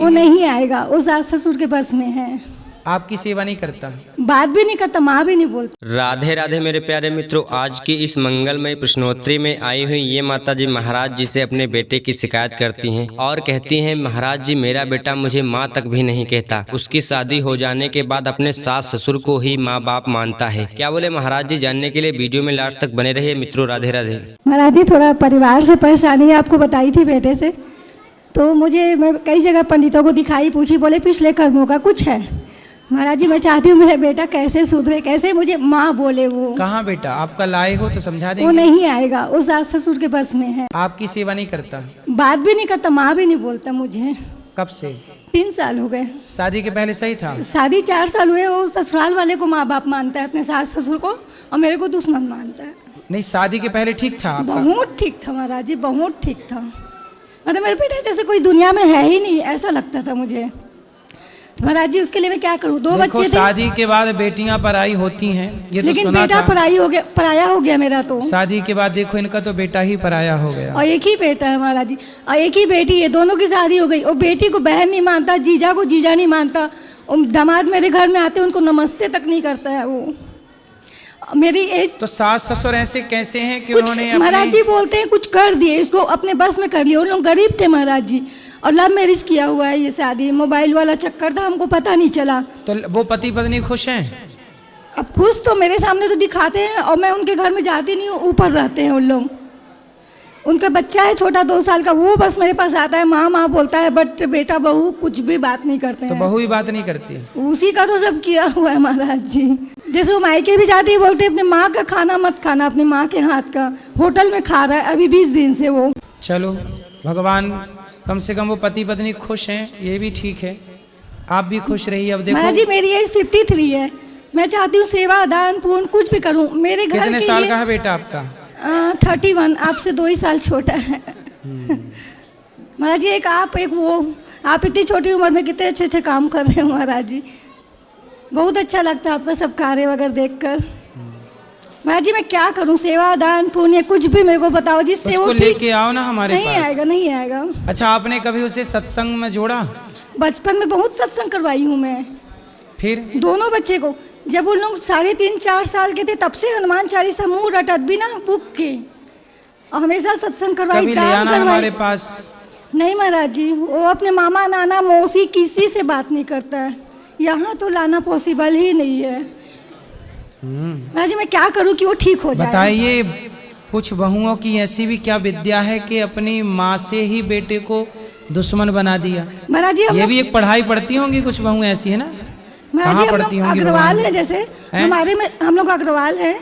वो नहीं आएगा, वो सास ससुर के बस में है। आपकी सेवा नहीं करता, बात भी नहीं करता, माँ भी नहीं बोलती। राधे राधे मेरे प्यारे मित्रों, आज की इस मंगलमय प्रश्नोत्तरी में आई हुई ये माता जी महाराज जी से अपने बेटे की शिकायत करती हैं और कहती हैं, महाराज जी मेरा बेटा मुझे माँ तक भी नहीं कहता, उसकी शादी हो जाने के बाद अपने सास ससुर को ही माँ बाप मानता है। क्या बोले महाराज जी, जानने के लिए वीडियो में लास्ट तक बने रहिए मित्रों। राधे राधे। महाराज जी थोड़ा परिवार से परेशानी है, आपको बताई थी बेटे से, तो मैं कई जगह पंडितों को दिखाई, पूछी, बोले पिछले कर्मों का कुछ है। महाराज जी मैं चाहती हूँ मेरा बेटा कैसे सुधरे, कैसे मुझे माँ बोले। वो कहाँ बेटा आपका लाए हो तो समझा देंगे। वो नहीं आएगा, वो सास ससुर के बस में है। आपकी सेवा नहीं करता, बात भी नहीं करता, माँ भी नहीं बोलता मुझे। कब से? 3 साल हो गए। शादी के पहले सही था? शादी 4 साल हुए। वो ससुराल वाले को माँ बाप मानता है, अपने सास ससुर को, और मेरे को दुश्मन मानता है। नहीं, शादी के पहले ठीक था आपका? बहुत ठीक था महाराज जी, बहुत ठीक था। मतलब मेरे बेटा जैसे कोई दुनिया में है ही नहीं, ऐसा लगता था मुझे। तो महाराज जी उसके लिए मैं क्या करूँ? 2 बच्चे थे। शादी के बाद बेटियां पराई होती हैं, ये तो लेकिन सुना बेटा था। पराया हो गया मेरा। तो शादी के बाद देखो इनका तो बेटा ही पराया हो गया। और एक ही बेटा है महाराज जी, और एक ही बेटी है, दोनों की शादी हो गई। और बेटी को बहन नहीं मानता, जीजा को जीजा नहीं मानता। और दामाद मेरे घर में आते उनको नमस्ते तक नहीं करता है वो। मेरी एज तो सास ससुर ऐसे कैसे हैं कि उन्होंने महाराज जी बोलते हैं कुछ कर दिए, इसको अपने बस में कर लिया। उन लोग गरीब थे महाराज जी, और लव मैरिज किया हुआ है। ये शादी मोबाइल वाला चक्कर था, हमको पता नहीं चला। तो वो पति पत्नी खुश हैं? अब खुश तो मेरे सामने तो दिखाते हैं, और मैं उनके घर में जाती नहीं हूँ, ऊपर रहते हैं उन लोग। उनका बच्चा है छोटा 2 साल का, वो बस मेरे पास आता है, माँ माँ बोलता है, बट बेटा बहू कुछ भी बात नहीं करते हैं। तो बहू भी बात नहीं करती? उसी का तो सब किया हुआ है महाराज जी। जैसे वो मायके भी जाती है, बोलते हैं अपने माँ का खाना मत खाना, अपनी माँ के हाथ का। होटल में खा रहा है अभी 20 दिन से वो। चलो भगवान, कम से कम वो पति पत्नी खुश हैं, ये भी ठीक है। आप भी खुश रहिए। अब देखो महाराज जी मेरी एज 53 है, मैं चाहती हूँ सेवा दान पुण्य कुछ भी करूँ मेरे घर। कितने साल का है बेटा आपका? 31, आपसे 2 ही साल छोटा है। महाराज जी एक वो, आप इतनी छोटी उम्र में कितने अच्छे अच्छे काम कर रहे हो महाराज जी। बहुत अच्छा लगता है आपका सब कार्य वगैरह देखकर। महाराज जी मैं क्या करूं, सेवा दान पुण्य कुछ भी मेरे को बताओ जिससे वो लेके आओ ना हमारे पास। नहीं आएगा। अच्छा, आपने कभी उसे सत्संग में जोड़ा? बचपन में बहुत सत्संग करवाई हूँ मैं। फिर दोनों बच्चे को, जब उन लोग 3.5-4 साल के थे तब से हनुमान चालीसा मुँह रटत बिना बुक के, और हमेशा सत्संग करवाई, दान करवाई। हमारे पास नहीं महाराज जी, वो अपने मामा नाना मौसी किसी से बात नहीं करता है। यहाँ तो लाना पॉसिबल ही नहीं है। महाराज जी मैं क्या करूं कि वो ठीक हो जाए? बताइए, कुछ बहुओं की ऐसी भी क्या विद्या है कि अपनी माँ से ही बेटे को दुश्मन बना दिया? महाराज जी ये भी एक पढ़ाई पढ़ती होंगी कुछ बहुएं ऐसी, है ना? महाराज जी हम लोग अग्रवाल है, जैसे हमारे में हम लोग अग्रवाल है,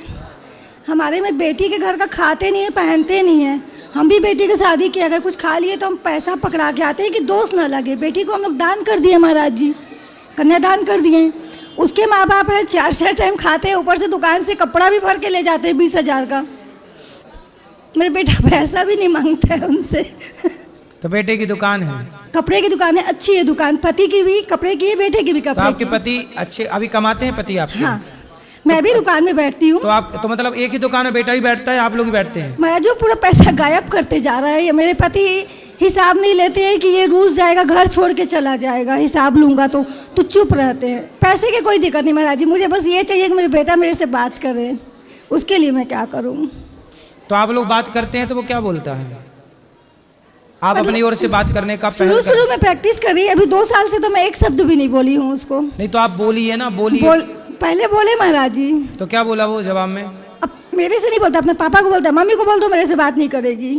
हमारे में बेटी के घर का खाते नहीं है, पहनते नहीं है। हम भी बेटी की शादी की अगर कुछ खा लिए तो हम पैसा पकड़ा के आते हैं कि दोष न लगे। बेटी को हम लोग दान कर दिए महाराज जी, कन्यादान कर दिए। उसके माँ बाप है 4 टाइम खाते हैं, ऊपर से दुकान से कपड़ा भी भर के ले जाते हैं 20,000 का। मेरे बेटा पैसा भी नहीं मांगता है उनसे। तो बेटे की दुकान है, कपड़े की दुकान है, अच्छी है दुकान, पति की भी कपड़े की है, बेटे की भी कपड़े। तो आपके पति अच्छे अभी कमाते हैं पति आपके? हाँ, मैं भी दुकान में बैठती हूँ। तो मतलब एक ही दुकान में बेटा भी बैठता है, आप लोग भी बैठते हैं? मैं जो पूरा पैसा गायब करते जा रहा है, ये मेरे पति हिसाब नहीं लेते हैं कि ये रूस जाएगा, घर छोड़ के चला जाएगा, हिसाब लूंगा तो चुप रहते हैं। पैसे की कोई दिक्कत नहीं महाराज जी, मुझे बस ये चाहिए कि मेरे बेटा मेरे से बात करे, उसके लिए मैं क्या करूँ? तो आप लोग बात करते हैं तो वो क्या बोलता है? आप अपनी ओर से बात करने का शुरू में प्रैक्टिस कर रही है, अभी 2 साल से तो मैं एक शब्द भी नहीं बोली हूँ उसको। नहीं तो आप बोलिए ना, बोलिए। पहले बोले महाराज जी। तो क्या बोला वो जवाब में? अब मेरे से नहीं बोलता, अपने पापा को बोलता है, मम्मी को बोल दो मेरे से बात नहीं करेगी।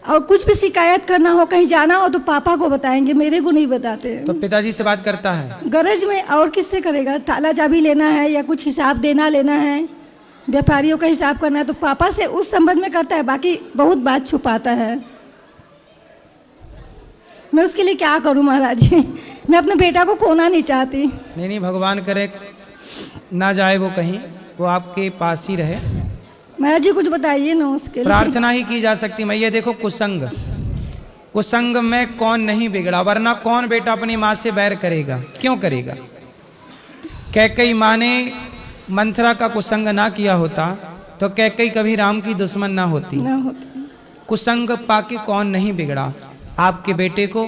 और कुछ भी शिकायत करना हो, कहीं जाना हो तो पापा को बताएंगे, मेरे को नहीं बताते हैं। तो पिताजी से बात करता है गरज में, और किससे करेगा? ताला चाबी लेना है या कुछ हिसाब देना लेना है, व्यापारियों का हिसाब करना है तो पापा से उस संबंध में करता है, बाकी बहुत बात छुपाता है। मैं उसके लिए क्या करूं महाराज जी? मैं अपने बेटा को खोना नहीं चाहती। नहीं, भगवान करे ना जाए वो कहीं, वो आपके पास ही रहे। महाराज जी कुछ बताइए ना उसके लिए। प्रार्थना ही की जा सकती। मैं ये देखो, कुसंग में कौन नहीं बिगड़ा, वरना कौन बेटा अपनी माँ से बैर करेगा? क्यों करेगा? कैकई माँ ने मंथरा का कुसंग ना किया होता तो कैकई कभी राम की दुश्मन ना होती। कुसंग पाके कौन नहीं बिगड़ा? आपके बेटे को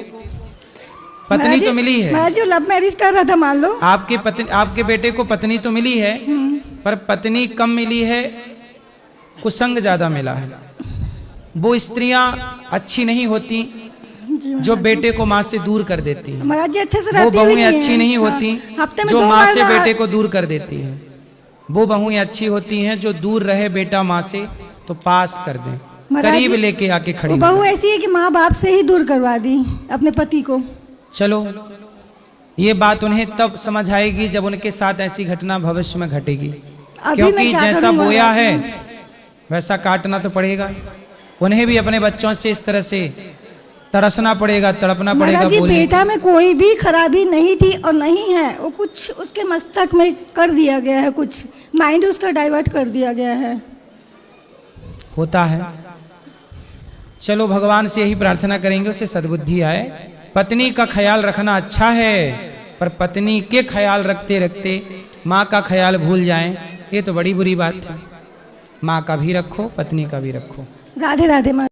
पत्नी तो मिली है। महाराज जी लव मैरिज कर रहा था, मान लो आपके बेटे को पत्नी तो मिली है, पर पत्नी कम मिली है, कुसंग ज्यादा मिला है। वो स्त्रियां अच्छी नहीं होती जो बेटे को माँ से दूर कर देती है। महाराज जी अच्छे से वो रहती भी बहुएं नहीं अच्छी है। नहीं होती हफ्ते में जो 2 माँ बार से ना- बेटे को दूर कर देती है। वो बहुएं अच्छी होती हैं जो दूर रहे बेटा माँ से तो पास कर दें, महाराज करीब जी, लेके आके खड़ी वो हो बहू जाए। ऐसी है कि माँ बाप से ही दूर करवा दी अपने पति को। चलो ये बात उन्हें तब समझ आएगी जब उनके साथ ऐसी घटना भविष्य में घटेगी, अभी क्योंकि मैं क्या जैसा करूं बोया महाराज है जी? वैसा काटना तो पड़ेगा। उन्हें भी अपने बच्चों से इस तरह से तरसना पड़ेगा, तड़पना पड़ेगा। महाराज जी बोलने बेटा में कोई भी खराबी नहीं थी और नहीं है, वो कुछ उसके मस्तक में कर दिया गया है, कुछ माइंड उसका डाइवर्ट कर दिया गया है। होता है। चलो भगवान से यही प्रार्थना करेंगे उसे सद्बुद्धि आए। पत्नी का ख्याल रखना अच्छा है, पर पत्नी के ख्याल रखते रखते माँ का ख्याल भूल जाएं, ये तो बड़ी बुरी बात है। माँ का भी रखो, पत्नी का भी रखो। राधे राधे माँ।